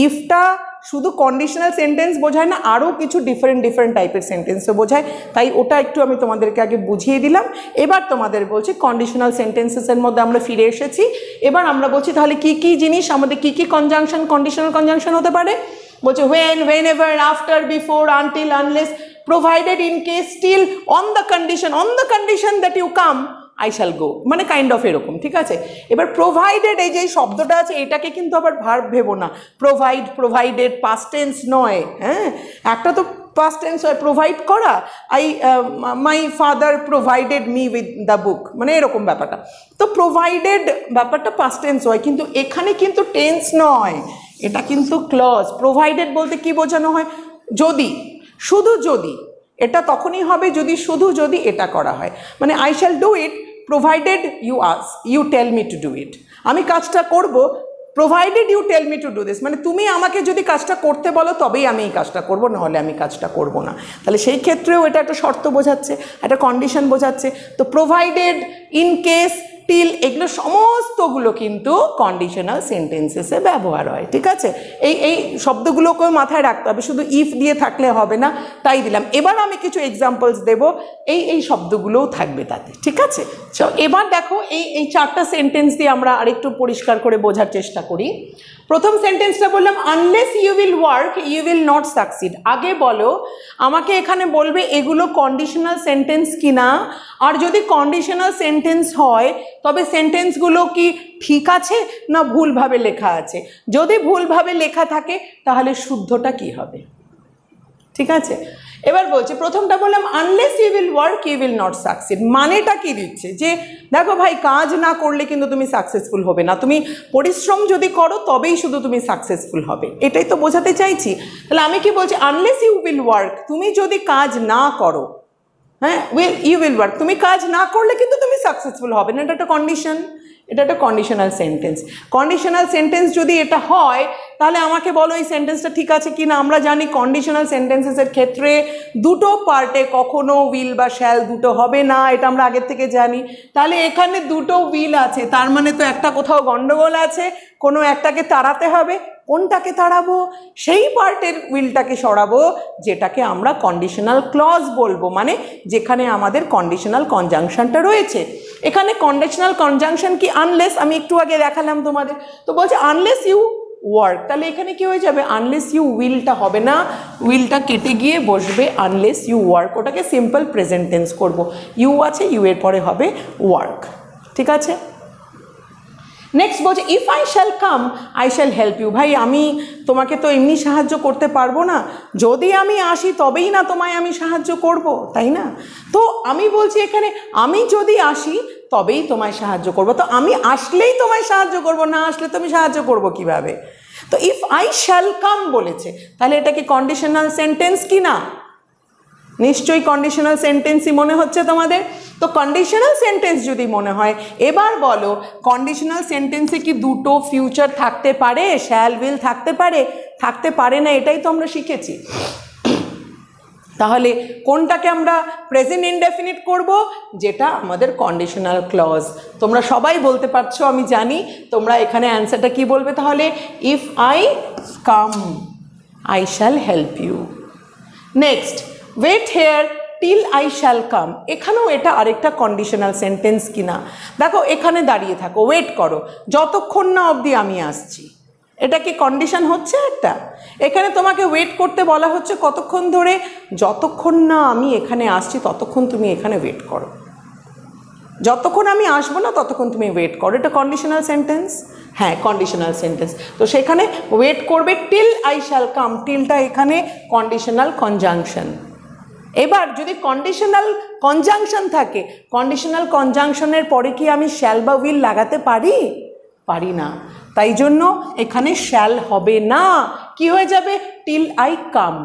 [SPEAKER 1] ইফটা শুধু কন্ডিশনাল সেন্টেন্স বোঝায় না, আরও কিছু ডিফারেন্ট টাইপের সেন্টেন্সও বোঝায়, তাই ওটা একটু আমি তোমাদেরকে আগে বুঝিয়ে দিলাম। এবার তোমাদের বলছি কন্ডিশনাল সেন্টেন্সেসের মধ্যে আমরা ফিরে এসেছি। এবার আমরা বলছি তাহলে কি কি জিনিস আমাদের কি কি কনজাংশন, কন্ডিশনাল কনজাংশন হতে পারে। বলছে when, whenever, after, before, until, unless, provided, in case, still, on the condition that you come, I shall go, মানে কাইন্ড অফ এরকম, ঠিক আছে। এবার প্রোভাইডেড, এই যে শব্দটা আছে এটাকে কিন্তু আবার ভার্ব ভেবো না। প্রোভাইডেড পাস্ট টেন্স নয়, হ্যাঁ, একটা তো পাস্ট টেন্স হয় প্রোভাইড করা, my father provided me with the book, মানে এরকম ব্যাপারটা। তো প্রোভাইডেড ব্যাপারটা পাস্ট টেন্স হয়, কিন্তু এখানে কিন্তু টেন্স নয়, এটা কিন্তু ক্লজ। প্রোভাইডেড বলতে কি বোঝানো হয়, যদি, শুধু যদি, এটা তখনই হবে যদি শুধু যদি এটা করা হয়। মানে I shall do it provided you tell me to do it. আমি কাজটা করব provided you tell me to do this, মানে তুমি আমাকে যদি কাজটা করতে বলো তবেই আমি এই কাজটা করব, নাহলে আমি কাজটা করব না। তাহলে সেই ক্ষেত্রেও এটা একটা শর্ত বোঝাচ্ছে, একটা কন্ডিশন বোঝাচ্ছে। তো প্রোভাইডেড, ইন কেস, টিল, এগুলো সমস্তগুলো কিন্তু কন্ডিশনাল সেন্টেন্সেসে ব্যবহার হয়, ঠিক আছে। এই শব্দগুলোকেও মাথায় রাখতে হবে, শুধু ইফ দিয়ে থাকলে হবে না, তাই দিলাম। এবার আমি কিছু এক্সাম্পলস দেব, এই শব্দগুলোও থাকবে তাতে, ঠিক আছে। এবার দেখো এই চারটা সেন্টেন্স দিয়ে আমরা আরেকটু পরিষ্কার করে বোঝার চেষ্টা করি। প্রথম সেন্টেন্সটা বললাম unless you will work you will not succeed. আগে বলো, আমাকে এখানে বলবে এগুলো কন্ডিশনাল সেন্টেন্স কিনা, আর যদি কন্ডিশনাল সেন্টেন্স হয় তবে সেন্টেন্সগুলো কি ঠিক আছে না ভুলভাবে লেখা আছে। যদি ভুলভাবে লেখা থাকে তাহলে শুদ্ধটা কি হবে, ঠিক আছে। এবার বলছে, প্রথমটা বললাম unless you will work you will not succeed. মানেটা কি দিচ্ছে, যে দেখো ভাই কাজ না করলে কিন্তু তুমি সাকসেসফুল হবে না, তুমি পরিশ্রম যদি করো তবেই শুধু তুমি সাকসেসফুল হবে, এটাই তো বোঝাতে চাইছি। তাহলে আমি কি বলছি, আনলেস ইউ উইল ওয়ার্ক, তুমি যদি কাজ না করো, হ্যাঁ, ইউ উইল ওয়ার্ক, তুমি কাজ না করলে কিন্তু তুমি সাকসেসফুল হবে না, এটা একটা কন্ডিশন, এটা একটা কন্ডিশনাল সেন্টেন্স। কন্ডিশনাল সেন্টেন্স যদি এটা হয় তাহলে আমাকে বলো এই সেন্টেন্সটা ঠিক আছে কি না। আমরা জানি কন্ডিশনাল সেন্টেন্সেসের ক্ষেত্রে দুটো পার্টে কখনো উইল বা শ্যাল দুটো হবে না, এটা আমরা আগের থেকে জানি। তাহলে এখানে দুটো উইল আছে, তার মানে তো একটা কোথাও গন্ডগোল আছে, কোনো একটাকে তাড়াতে হবে। কোনটাকে তাড়াবো, সেই পার্টের উইলটাকে সরাবো যেটাকে আমরা কন্ডিশনাল ক্লজ বলবো, মানে যেখানে আমাদের কন্ডিশনাল কনজাংশনটা রয়েছে। এখানে কন্ডিশনাল কনজাংশন কি, আনলেস, আমি একটু আগে দেখালাম তোমাদের। তো বলছে আনলেস ইউ ওয়ার্ক, তাহলে এখানে কি হয়ে যাবে, আনলেস ইউ উইলটা হবে না, উইলটা কেটে গিয়ে বসবে আনলেস ইউ ওয়ার্ক, ওটাকে সিম্পল প্রেজেন্ট টেন্স করবো। ইউ আছে, ইউ এর পরে হবে ওয়ার্ক, ঠিক আছে। নেক্সট বলছে if I shall come I shall help you. ভাই আমি তোমাকে তো এমনি সাহায্য করতে পারবো না, যদি আমি আসি তবেই না তোমায় আমি সাহায্য করব, তাই না। তো আমি বলছি এখানে আমি যদি আসি তবেই তোমায় সাহায্য করব, তো আমি আসলেই তোমায় সাহায্য করব, না আসলে তুমি সাহায্য করব কিভাবে। তো ইফ আই শ্যাল কাম বলেছে, তাহলে এটা কি কন্ডিশনাল সেন্টেন্স কি না, নিশ্চয়ই কন্ডিশনাল সেন্টেন্সই মনে হচ্ছে তোমাদের। তো কন্ডিশনাল সেন্টেন্স যদি মনে হয়, এবার বলো কন্ডিশনাল সেন্টেন্সে কি দুটো ফিউচার থাকতে পারে, শ্যাল উইল থাকতে পারে, থাকতে পারে না, এটাই তো আমরা শিখেছি। তাহলে কোনটাকে আমরা প্রেজেন্ট ইনডেফিনিট করব? যেটা আমাদের কন্ডিশনাল ক্লজ। তোমরা সবাই বলতে পারছো আমি জানি। তোমরা এখানে অ্যান্সারটা কি বলবে তাহলে? If I come I shall help you. Next, wait here till I shall come. এখানেও এটা আরেকটা কন্ডিশনাল সেন্টেন্স কিনা দেখো, এখানে দাঁড়িয়ে থাকো, ওয়েট করো যতক্ষণ না অবধি আমি আসছি। এটা কি কন্ডিশন হচ্ছে একটা? এখানে তোমাকে ওয়েট করতে বলা হচ্ছে কতক্ষণ ধরে? যতক্ষণ না আমি এখানে আসছি ততক্ষণ তুমি এখানে ওয়েট করো, যতক্ষণ আমি আসবো না ততক্ষণ তুমি ওয়েট করো। এটা কন্ডিশনাল সেন্টেন্স? হ্যাঁ, কন্ডিশনাল সেন্টেন্স। তো সেখানে ওয়েট করবে টিল আই শ্যাল কাম, টিলটা এখানে কন্ডিশনাল কনজাংশন। এবার যদি কন্ডিশনাল কনজাংশন থাকে, কন্ডিশনাল কনজাংশনের পরে কি আমি শ্যাল বা উইল লাগাতে পারি? পারি না। তাই জন্য এখানে শ্যাল হবে না, কি হয়ে যাবে? Till I come.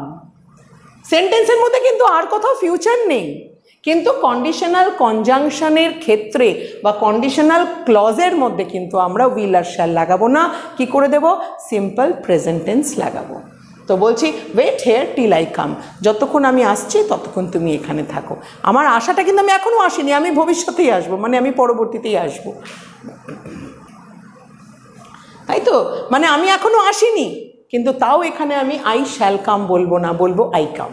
[SPEAKER 1] সেন্টেন্সের মধ্যে কিন্তু আর কোথাও ফিউচার নেই, কিন্তু কন্ডিশনাল কনজাংশনের ক্ষেত্রে বা কন্ডিশনাল ক্লজের মধ্যে কিন্তু আমরা উইল আর শ্যাল লাগাবো না, কি করে দেব? সিম্পল প্রেজেন্ট টেন্স লাগাবো। তো বলছি wait here till I come, যতক্ষণ আমি আসছি ততক্ষণ তুমি এখানে থাকো। আমার আশাটা কিন্তু আমি এখনও আসিনি, আমি ভবিষ্যতেই আসবো, মানে আমি পরবর্তীতেই আসবো, তাই তো? মানে আমি এখনও আসিনি, কিন্তু তাও এখানে আমি আই শ্যাল কাম বলবো না, বলবো আই কাম।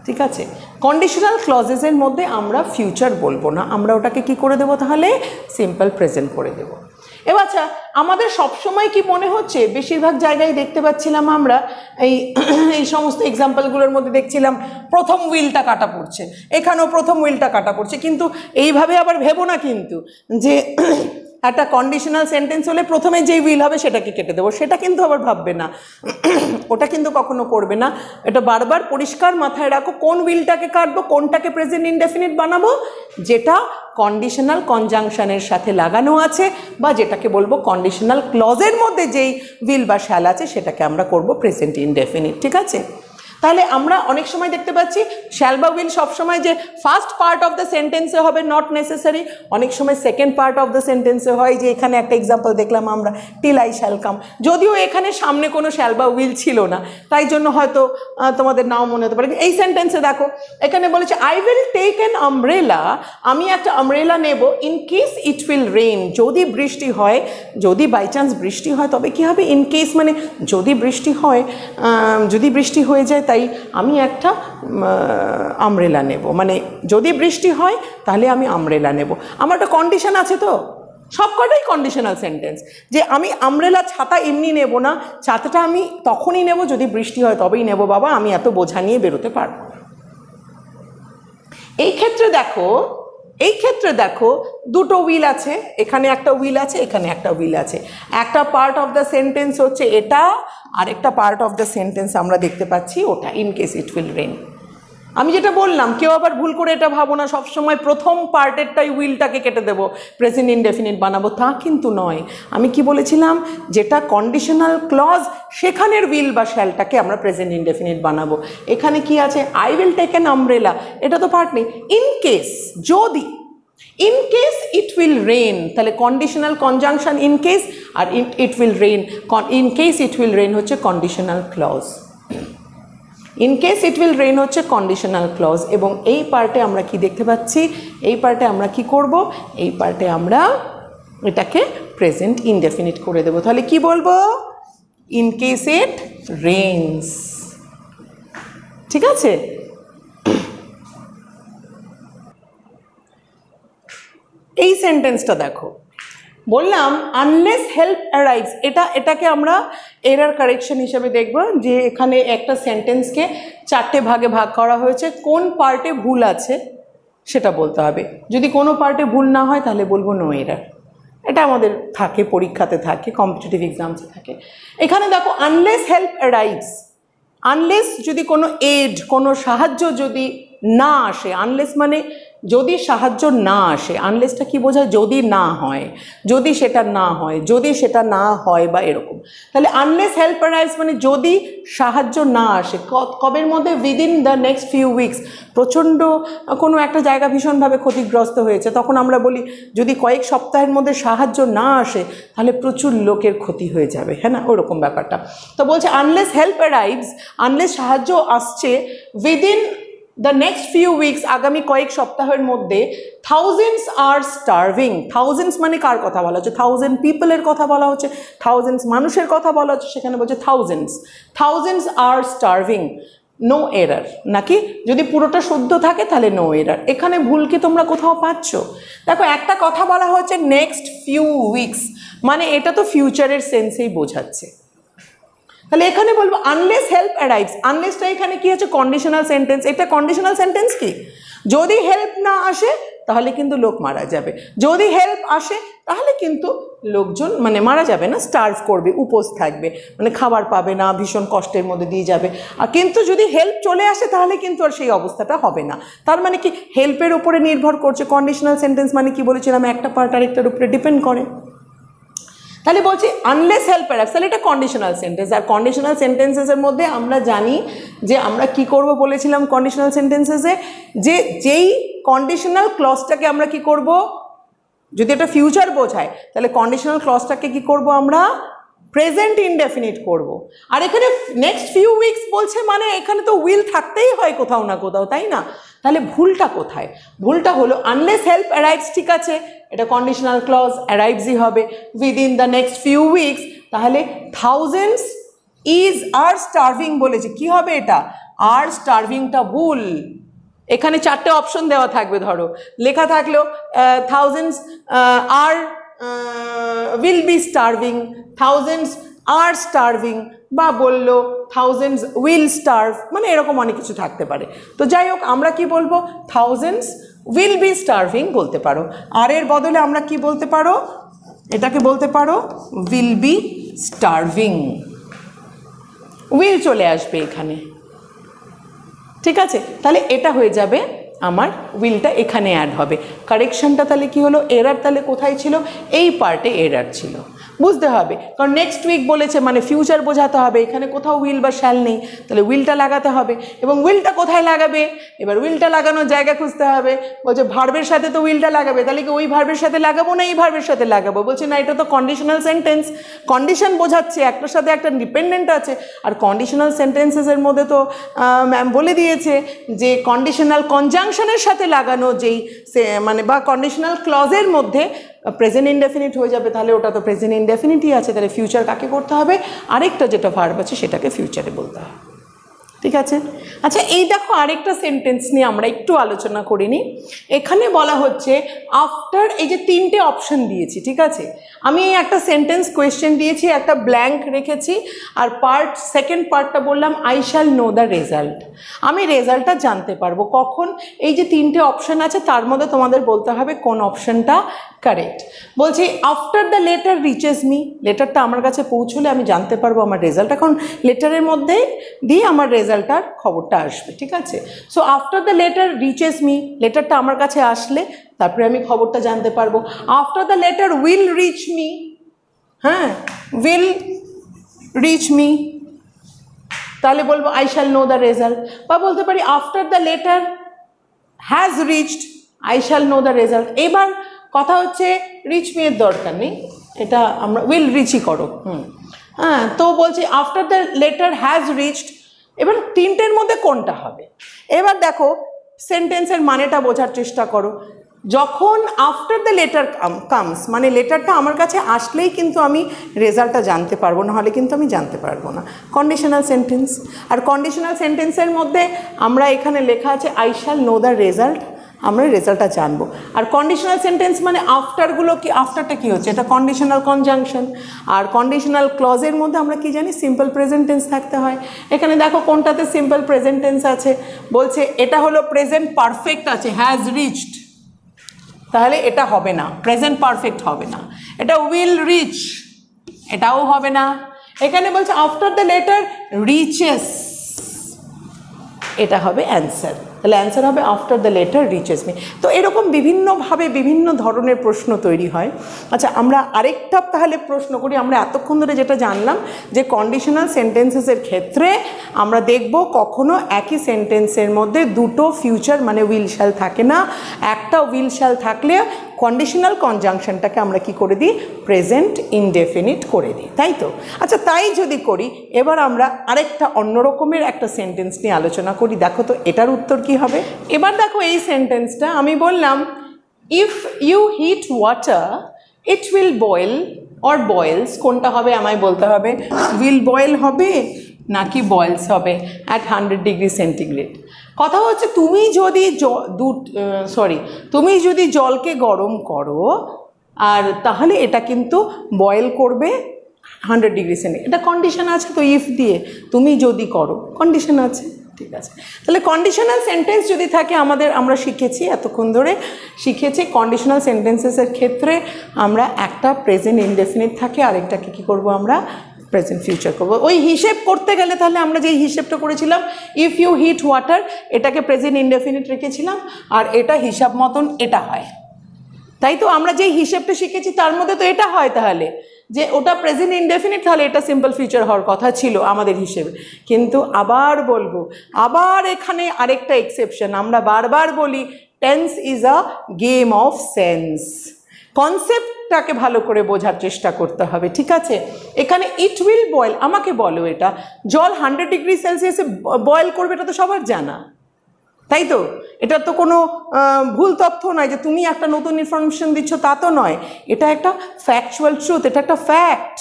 [SPEAKER 1] ঠিক আছে? কন্ডিশনাল ক্লজেসের মধ্যে আমরা ফিউচার বলবো না, আমরা ওটাকে কি করে দেবো তাহলে? সিম্পল প্রেজেন্ট করে দেবো। এবার আচ্ছা, আমাদের সবসময় কি মনে হচ্ছে, বেশিরভাগ জায়গায় দেখতে পাচ্ছিলাম আমরা এই সমস্ত এক্সাম্পলগুলোর মধ্যে দেখছিলাম প্রথম উইলটা কাটা পড়ছে, এখানেও প্রথম উইলটা কাটা পড়ছে। কিন্তু এইভাবে আবার ভেবো না কিন্তু যে একটা কন্ডিশনাল সেন্টেন্স হলে প্রথমে যেই উইল হবে সেটাকে কেটে দেবো, সেটা কিন্তু আবার ভাববে না, ওটা কিন্তু কখনো করবে না। এটা বারবার পরিষ্কার মাথায় রাখো, কোন উইলটাকে কাটবো, কোনটাকে প্রেজেন্ট ইনডেফিনিট বানাবো? যেটা কন্ডিশনাল কনজাংশনের সাথে লাগানো আছে, বা যেটাকে বলবো কন্ডিশনাল ক্লজের মধ্যে যেই উইল বা শ্যাল আছে সেটাকে আমরা করব প্রেজেন্ট ইনডেফিনিট। ঠিক আছে? তাহলে আমরা অনেক সময় দেখতে পাচ্ছি শ্যাল বা উইল সবসময় যে ফার্স্ট পার্ট অফ দ্য সেন্টেন্সে হবে, নট নেসেসারি। অনেক সময় সেকেন্ড পার্ট অফ দ্য সেন্টেন্সে হয়, যে এখানে একটা এক্সাম্পল দেখলাম আমরা, টিল আই শ্যাল কাম, যদিও এখানে সামনে কোনো শ্যাল বা উইল ছিল না, তাই জন্য হয়তো তোমাদের নাও মনে হতে পারে। এই সেন্টেন্সে দেখো, এখানে বলেছে I will take an umbrella, আমি একটা আমব্রেলা নেব, in case it will rain, যদি বৃষ্টি হয়, যদি বাই চান্স বৃষ্টি হয় তবে কি হবে? ইন কেস মানে যদি বৃষ্টি হয়, যদি বৃষ্টি হয়ে যায় তাই আমি একটা আমব্রেলা নেব, মানে যদি বৃষ্টি হয় তাহলে আমি আমব্রেলা নেব। আমার একটা কন্ডিশন আছে, তো সব কটাই কন্ডিশনাল সেন্টেন্স, যে আমি আমব্রেলা ছাতা এমনি নেব না, ছাতাটা আমি তখনই নেব যদি বৃষ্টি হয়, তবেই নেব বাবা, আমি এত বোঝা নিয়ে বেরোতে পারবো না। এই ক্ষেত্রে দেখো দুটো উইল আছে, এখানে একটা উইল আছে, এখানে একটা উইল আছে। একটা পার্ট অফ দ্য সেন্টেন্স হচ্ছে এটা, আরেকটা পার্ট অফ দ্য সেন্টেন্স আমরা দেখতে পাচ্ছি ওটা, in case it will rain. আমি যেটা বললাম, কেউ আবার ভুল করে এটা ভাবো না সবসময় প্রথম পার্টেরটাই উইলটাকে কেটে দেবো, প্রেজেন্ট ইনডেফিনিট বানাবো, তা কিন্তু নয়। আমি কি বলেছিলাম? যেটা কন্ডিশনাল ক্লজ সেখানের উইল বা শ্যালটাকে আমরা প্রেজেন্ট ইনডেফিনিট বানাবো। এখানে কি আছে? I will take an umbrella, এটা তো পার্ট নেই। ইন কেস, যদি, in case it will rain, তাহলে কন্ডিশনাল কনজাংশন ইন কেস, আর it will rain, in case it will rain হচ্ছে conditional clause, in case it will rain হচ্ছে conditional clause. এবং এই পার্টে আমরা কি দেখতে পাচ্ছি? এই পার্টে আমরা কি করব? এই পার্টে আমরা এটাকে প্রেজেন্ট ইনডেফিনিট করে দেব। তাহলে কি বলবো? In case it rains. ঠিক আছে? এই সেন্টেন্সটা দেখো, বললাম আনলেস হেল্প অ্যারাইভস, এটাকে আমরা এরার কারেকশন হিসেবে দেখব, যে এখানে একটা সেন্টেন্সকে চারটে ভাগে ভাগ করা হয়েছে, কোন পার্টে ভুল আছে সেটা বলতে হবে। যদি কোনো পার্টে ভুল না হয় তাহলে বলবো নো এরার। এটা আমাদের থাকে, পরীক্ষাতে থাকে, কম্পিটিটিভ এক্সামসে থাকে। এখানে দেখো আনলেস হেল্প অ্যারাইভস, আনলেস যদি কোনো এড, কোনো সাহায্য যদি না আসে, আনলেস মানে যদি সাহায্য না আসে, আনলেসটা কি বোঝায়, যদি না হয়, যদি সেটা না হয়, যদি সেটা না হয় বা এরকম, তাহলে আনলেস হেল্প অ্যারাইভস মানে যদি সাহায্য না আসে, কবের মধ্যে, within the next few weeks. প্রচণ্ড কোনো একটা জায়গা ভীষণভাবে ক্ষতিগ্রস্ত হয়েছে, তখন আমরা বলি যদি কয়েক সপ্তাহের মধ্যে সাহায্য না আসে তাহলে প্রচুর লোকের ক্ষতি হয়ে যাবে, হ্যাঁ না, ওরকম ব্যাপারটা। তো বলছে আনলেস হেল্প অ্যারাইভস, আনলেস সাহায্য আসছে within the next few weeks, আগামী কয়েক সপ্তাহের মধ্যে, থাউজেন্ডস আর স্টার্ভিং। থাউজেন্ডস মানে কার কথা বলা হচ্ছে, থাউজেন্ড পিপলের কথা বলা হচ্ছে, থাউজেন্ডস মানুষের কথা বলা হচ্ছে, সেখানে বলছে thousands, thousands are starving, no error. নাকি যদি পুরোটা শুদ্ধ থাকে তাহলে নো এরার। এখানে ভুল কি তোমরা কোথাও পাচ্ছ? দেখো একটা কথা বলা হচ্ছে নেক্সট ফিউ উইকস, মানে এটা তো ফিউচারের সেন্সেই বোঝাচ্ছে। তাহলে এখানে বলবো আনলেস হেল্প অ্যারাইভস, আনলেসটা এখানে কি হচ্ছে, কন্ডিশনাল সেন্টেন্স। এটা কন্ডিশনাল সেন্টেন্স কি, যদি হেল্প না আসে তাহলে কিন্তু লোক মারা যাবে, যদি হেল্প আসে তাহলে কিন্তু লোকজন মানে মারা যাবে না, স্টার্ভ করবে, উপোস থাকবে, মানে খাবার পাবে না, ভীষণ কষ্টের মধ্যে দিয়ে যাবে। আর কিন্তু যদি হেল্প চলে আসে তাহলে কিন্তু আর সেই অবস্থাটা হবে না। তার মানে কি, হেল্পের উপরে নির্ভর করছে। কন্ডিশনাল সেন্টেন্স মানে কি বলেছিলাম, একটা পার্ট আরেকটার উপরে ডিপেন্ড করে। তাহলে বলছি আনলেস হেল্প অ্যারাইভস, তাহলে এটা কন্ডিশনাল সেন্টেন্স। আর কন্ডিশনাল সেন্টেন্সেসের মধ্যে আমরা জানি যে আমরা কি করব বলেছিলাম কন্ডিশনাল সেন্টেন্সেসে, যে যেই কন্ডিশনাল ক্লজটাকে আমরা কি করব, যদি এটা ফিউচার বোঝায় তাহলে কন্ডিশনাল ক্লজটাকে কি করব আমরা, প্রেজেন্ট ইনডেফিনিট করব। আর এখানে নেক্সট ফিউ উইকস বলছে মানে এখানে তো উইল থাকতেই হয় কোথাও না কোথাও, তাই না? তাহলে ভুলটা কোথায়, ভুলটা হলো আনলেস হেল্প অ্যারাইভস, ঠিক আছে এটা কন্ডিশনাল ক্লজ, অ্যারাইভসই হবে within the next few weeks, তাহলে থাউজেন্ডস ইজ আর স্টার্ভিং বলেছে, কি হবে এটা, আর স্টার্ভিংটা ভুল। এখানে চারটে অপশন দেওয়া থাকবে, ধরো লেখা থাকলো thousands are will be starving, thousands are starving, বা বললো থাউজেন্ডস উইল স্টার্ভ, মানে এরকম অনেক কিছু থাকতে পারে। তো যাই হোক আমরা কি বলবো, থাউজেন্ডস উইল বি স্টার্ভিং বলতে পারো। আর এর বদলে আমরা কি বলতে পারো, এটাকে বলতে পারো উইল বি স্টার্ভিং, উইল চলে আসবে এখানে, ঠিক আছে? তাহলে এটা হয়ে যাবে আমার, উইলটা এখানে অ্যাড হবে। কারেকশনটা তাহলে কি হলো, এরার তাহলে কোথায় ছিল, এই পার্টে এরার ছিল, বুঝতে হবে। কারণ নেক্সট উইক বলেছে মানে ফিউচার বোঝাতে হবে, এখানে কোথাও উইল বা শ্যাল নেই, তাহলে উইলটা লাগাতে হবে। এবং উইলটা কোথায় লাগাবে, এবার উইলটা লাগানোর জায়গা খুঁজতে হবে। বলছে ভার্বের সাথে তো উইলটা লাগাবে, তাহলে কি ওই ভার্বের সাথে লাগাবো না এই ভার্বের সাথে লাগাবো? বলছে না, এটা তো কন্ডিশনাল সেন্টেন্স, কন্ডিশন বোঝাচ্ছে, একটার সাথে একটা ডিপেন্ডেন্ট আছে। আর কন্ডিশনাল সেন্টেন্সেসের মধ্যে তো ম্যাম বলে দিয়েছে যে কন্ডিশনাল কনজাংশনের সাথে লাগানো যেই মানে বা কন্ডিশনাল ক্লজের মধ্যে প্রেজেন্ট ইনডেফিনিট হয়ে যাবে, তাহলে ওটা তো প্রেজেন্ট ইনডেফিনিটই আছে, তাহলে ফিউচার কাকে করতে হবে, আরেকটা যেটা ভার্ব আছে সেটাকে ফিউচারে বলতে হবে, ঠিক আছে? আচ্ছা এই দেখো আরেকটা সেন্টেন্স নিয়ে আমরা একটু আলোচনা করে নিই। এখানে বলা হচ্ছে আফটার, এই যে তিনটে অপশন দিয়েছি, ঠিক আছে, আমি একটা সেন্টেন্স কোয়েশ্চেন দিয়েছি, একটা ব্ল্যাঙ্ক রেখেছি, আর সেকেন্ড পার্টটা বললাম I shall know the result, আমি রেজাল্টটা জানতে পারবো কখন। এই যে তিনটে অপশন আছে তার মধ্যে তোমাদের বলতে হবে কোন অপশনটা কারেক্ট। বলছি after the letter reaches me, লেটারটা আমার কাছে পৌঁছলে আমি জানতে পারবো আমার রেজাল্ট, এখন লেটারের মধ্যে দিয়ে আমার রেজাল্টটার খবরটা আসবে, ঠিক আছে? So after the letter reaches me, লেটারটা আমার কাছে আসলে তারপরে আমি খবরটা জানতে পারবো। After the letter will reach me, হ্যাঁ উইল রিচ মি, তাহলে বলবো I shall know the result. বা বলতে পারি after the letter has reached I shall know the result. এবার কথা হচ্ছে রিচ মি এর দরকার নেই, এটা আমরা উইল রিচই করো, হ্যাঁ। তো বলছি after the letter has reached, এবার তিনটের মধ্যে কোনটা হবে? এবার দেখো সেন্টেন্সের মানেটা বোঝার চেষ্টা করো। যখন আফটার দ্য লেটার কামস মানে লেটারটা আমার কাছে আসলেই কিন্তু আমি রেজাল্টটা জানতে পারবো, নাহলে কিন্তু আমি জানতে পারবো না, কন্ডিশনাল সেন্টেন্স। আর কন্ডিশনাল সেন্টেন্সের মধ্যে আমরা এখানে লেখা আছে I shall know the result, আমরা রেজাল্টটা জানবো। আর কন্ডিশনাল সেন্টেন্স মানে আফটারগুলো কি, আফটারটা কি হচ্ছে, এটা কন্ডিশনাল কনজাংশন। আর কন্ডিশনাল ক্লজের মধ্যে আমরা কি জানি, সিম্পল প্রেজেন্ট টেন্স থাকতে হয়। এখানে দেখো কোনটাতে সিম্পল প্রেজেন্ট টেন্স আছে, বলছে এটা হলো প্রেজেন্ট পারফেক্ট আছে, হ্যাজ রিচড, তাহলে এটা হবে না, প্রেজেন্ট পারফেক্ট হবে না। এটা উইল রিচ, এটাও হবে না। এখানে বলছে আফটার দ্য লেটার রিচেস, এটা হবে অ্যান্সার। তাহলে অ্যান্সার হবে after the letter reaches me. তো এরকম বিভিন্নভাবে বিভিন্ন ধরনের প্রশ্ন তৈরি হয়। আচ্ছা, আমরা আরেকটা তাহলে প্রশ্ন করি। আমরা এতক্ষণ ধরে যেটা জানলাম যে কন্ডিশনাল সেন্টেন্সেসের ক্ষেত্রে আমরা দেখব কখনো একই সেন্টেন্সের মধ্যে দুটো ফিউচার মানে উইল শ্যাল থাকে না, একটা উইল শ্যাল থাকলে কন্ডিশনাল কনজাংশনটাকে আমরা কি করে দিই, প্রেজেন্ট ইনডেফিনিট করে দিই, তাই তো? আচ্ছা, তাই যদি করি এবার আমরা আরেকটা অন্যরকমের একটা সেন্টেন্স নিয়ে আলোচনা করি। দেখো তো এটার উত্তর কি হবে। এবার দেখো এই সেন্টেন্সটা আমি বললাম, if you heat water it will boil or boils, কোনটা হবে আমায় বলতে হবে, উইল বয়েল হবে নাকি বয়েলস হবে অ্যাট 100 ডিগ্রি সেন্টিগ্রেড। কথা হচ্ছে তুমি যদি জলকে গরম করো আর তাহলে এটা কিন্তু বয়েল করবে 100 ডিগ্রি সেন্টিগ্রেড। এটা কন্ডিশন আছে তো, ইফ দিয়ে তুমি যদি করো, কন্ডিশন আছে, ঠিক আছে। তাহলে কন্ডিশনাল সেন্টেন্স যদি থাকে আমরা শিখেছি, এতক্ষণ ধরে শিখেছি কন্ডিশনাল সেন্টেন্সেসের ক্ষেত্রে আমরা একটা প্রেজেন্ট ইনডেফিনিট থাকে, আরেকটাকে কী করবো আমরা প্রেজেন্ট ফিউচার করবো। ওই হিসেব করতে গেলে তাহলে আমরা যেই হিসেবটা করেছিলাম ইফ ইউ হিট ওয়াটার, এটাকে প্রেজেন্ট ইনডেফিনিট রেখেছিলাম আর এটা হিসাব মতন এটা হয়, তাই তো? আমরা যেই হিসেবটা শিখেছি তার মধ্যে তো এটা হয়, তাহলে যে ওটা প্রেজেন্ট ইনডেফিনিট, তাহলে এটা সিম্পল ফিউচার হওয়ার কথা ছিল আমাদের হিসেবে। কিন্তু আবার বলবো, আবার এখানে আরেকটা এক্সেপশন, আমরা বারবার বলি tense is a game of sense. কনসেপ্টটাকে ভালো করে বোঝার চেষ্টা করতে হবে, ঠিক আছে? এখানে ইট উইল বয়েল, আমাকে বলো এটা জল 100 ডিগ্রি সেলসিয়াসে বয়েল করবে, এটা তো সবার জানা, তাই তো? এটা তো কোনো ভুল তথ্য নয় যে তুমি একটা নতুন ইনফরমেশন দিচ্ছ, তা তো নয়। এটা একটা ফ্যাকচুয়াল ট্রুথ, এটা একটা ফ্যাক্ট,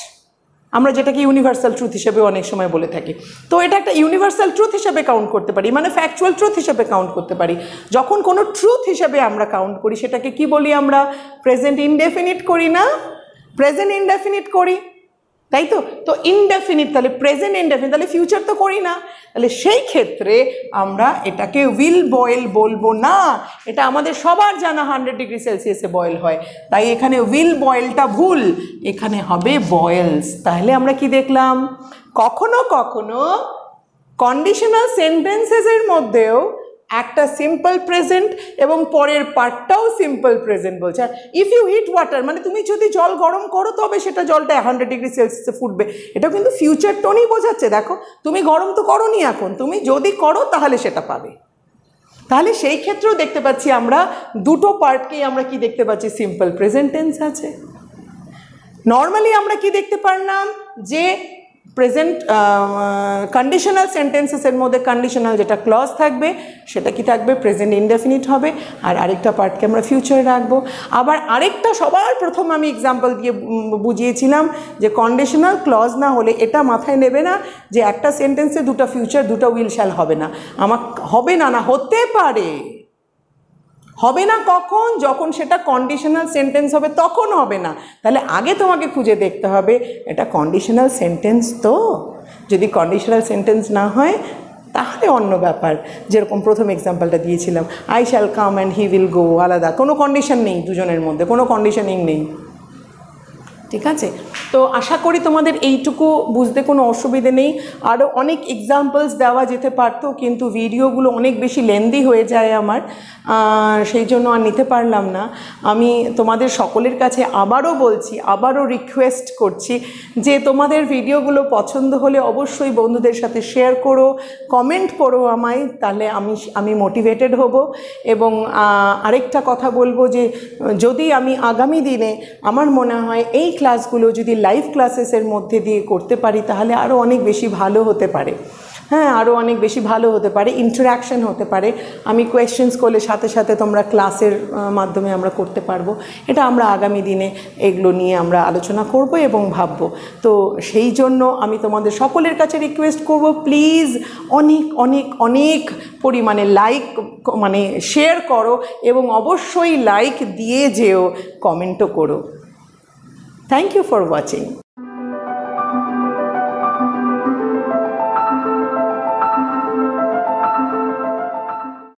[SPEAKER 1] আমরা যেটাকে ইউনিভার্সাল ট্রুথ হিসেবে অনেক সময় বলে থাকি। তো এটা একটা ইউনিভার্সাল ট্রুথ হিসেবে কাউন্ট করতে পারি, মানে ফ্যাকচুয়াল ট্রুথ হিসেবে কাউন্ট করতে পারি। যখন কোনো ট্রুথ হিসেবে আমরা কাউন্ট করি সেটাকে কি বলি আমরা, প্রেজেন্ট ইনডেফিনিট করি না, প্রেজেন্ট ইনডেফিনিট করি, তাই তো? তো ইনডেফিনিট, তাহলে প্রেজেন্ট ইনডেফিনিট, তাহলে ফিউচার তো করি না। তাহলে সেই ক্ষেত্রে আমরা এটাকে উইল বয়েল বলবো না, এটা আমাদের সবার জানা 100 ডিগ্রি সেলসিয়াসে বয়েল হয়, তাই এখানে উইল বয়েলটা ভুল, এখানে হবে বয়েলস। তাহলে আমরা কি দেখলাম, কখনো কখনো কন্ডিশনাল সেন্টেন্সেসের মধ্যেও একটা সিম্পল প্রেজেন্ট এবং পরের পার্টটাও সিম্পল প্রেজেন্ট বলছে। আর ইফ ইউ হিট ওয়াটার মানে তুমি যদি জল গরম করো তবে সেটা জলটা 100 ডিগ্রি সেলসিয়াসে ফুটবে, এটাও কিন্তু ফিউচার টোনই বোঝাচ্ছে। দেখো তুমি গরম তো করোনি, এখন তুমি যদি করো তাহলে সেটা পাবে। তাহলে সেই ক্ষেত্রেও দেখতে পাচ্ছি আমরা দুটো পার্টকেই আমরা কি দেখতে পাচ্ছি, সিম্পল প্রেজেন্ট টেন্স আছে। নর্মালি আমরা কি দেখতে পারলাম যে প্রেজেন্ট কন্ডিশনাল সেন্টেন্সেসের মধ্যে কন্ডিশনাল যেটা ক্লজ থাকবে সেটা কি থাকবে, প্রেজেন্ট ইনডেফিনিট হবে, আর আরেকটা পার্টকে আমরা ফিউচারে রাখবো। আবার আরেকটা সবার প্রথম আমি এক্সাম্পল দিয়ে বুঝিয়েছিলাম যে কন্ডিশনাল ক্লজ না হলে এটা মাথায় নেবে না যে একটা সেন্টেন্সে দুটো ফিউচার দুটো উইল শ্যাল হবে না, হবে না, হতে পারে, হবে না কখন, যখন সেটা কন্ডিশনাল সেন্টেন্স হবে তখন হবে না। তাহলে আগে তোমাকে খুঁজে দেখতে হবে এটা কন্ডিশনাল সেন্টেন্স তো, যদি কন্ডিশনাল সেন্টেন্স না হয় তাহলে অন্য ব্যাপার। যেরকম প্রথম এক্সাম্পলটা দিয়েছিলাম, I shall come and he will go, আলাদা কোনো কন্ডিশন নেই, দুজনের মধ্যে কোনো কন্ডিশনিং নেই, ঠিক আছে? তো আশা করি তোমাদের এইটুকু বুঝতে কোনো অসুবিধে নেই। আরও অনেক এক্সাম্পলস দেওয়া যেতে পারতো, কিন্তু ভিডিওগুলো অনেক বেশি লেন্দি হয়ে যায় আমার, সেই জন্য আর নিতে পারলাম না। আমি তোমাদের সকলের কাছে আবারও বলছি, আবারও রিকোয়েস্ট করছি যে তোমাদের ভিডিওগুলো পছন্দ হলে অবশ্যই বন্ধুদের সাথে শেয়ার করো, কমেন্ট করো আমায়, তাহলে আমি মোটিভেটেড হব। এবং আরেকটা কথা বলবো যে যদি আমি আগামী দিনে আমার মনে হয় এই ক্লাসগুলো যদি লাইভ ক্লাসেসের মধ্যে দিয়ে করতে পারি তাহলে আরও অনেক বেশি ভালো হতে পারে। হ্যাঁ, আরও অনেক বেশি ভালো হতে পারে, ইন্টারাকশন হতে পারে। আমি কোয়েশ্চেন্স করলে সাথে সাথে তোমরা ক্লাসের মাধ্যমে আমরা করতে পারবো। এটা আমরা আগামী দিনে এগুলো নিয়ে আমরা আলোচনা করব এবং ভাববো। তো সেই জন্য আমি তোমাদের সকলের কাছে রিকোয়েস্ট করব, প্লিজ অনেক অনেক অনেক পরিমাণে লাইক মানে শেয়ার করো এবং অবশ্যই লাইক দিয়ে যেও, কমেন্টও করো। Thank you for watching.